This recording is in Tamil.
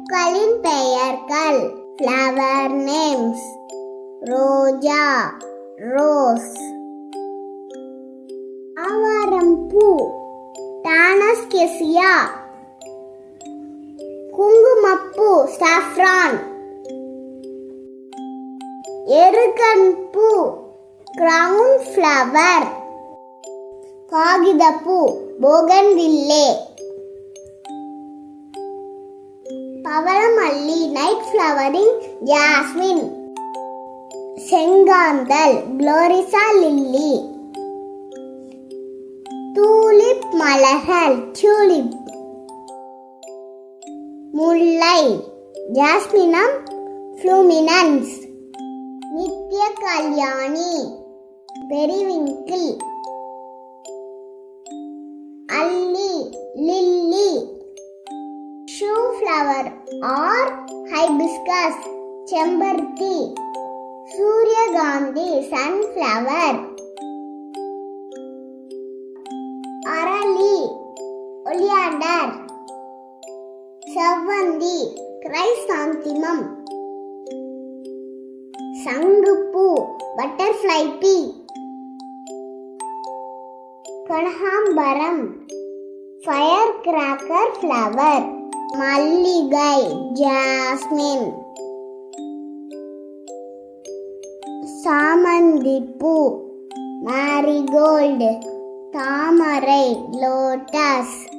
பூக்களின் பெயர்கள். Flower names. ரோஜா, ரோஸ். ஆவாரம்பூ, டானஸ்கேசியா. குங்குமப்பூ, சாஃப்ரான். எருகன்பூ, கிரவுன் ஃப்ளவர். காகிதப்பூ, போகன்வில்லே. பவளமல்லி, நைட் ஃப்ளவரிங் ஜாஸ்மின். செங்காந்தல், குளோரிசா லில்லி. தூலிப் மலர்கள், டியூலிப். முல்லை, ஜாஸ்மினம் ஃப்ளூமினன்ஸ். நித்ய கல்யாணி, பெரிவிங்கிள். அல்லி, lily. Shoe flower or hibiscus, செம்பருத்தி. சூரியகாந்தி, சன்ஃப்ளவர். அரளி, ஒலியாண்டர். செவ்வந்தி, கிரைசாந்திமம். சங்குப்பூ, பட்டர்ஃப்ளை பீ. கனகாம்பரம், ஃபயர் கிராக்கர் ஃப்ளவர். மல்லிகை, ஜாஸ்மின். சாமந்திப்பூ, மேரிகோல்டு. தாமரை, லோட்டஸ்.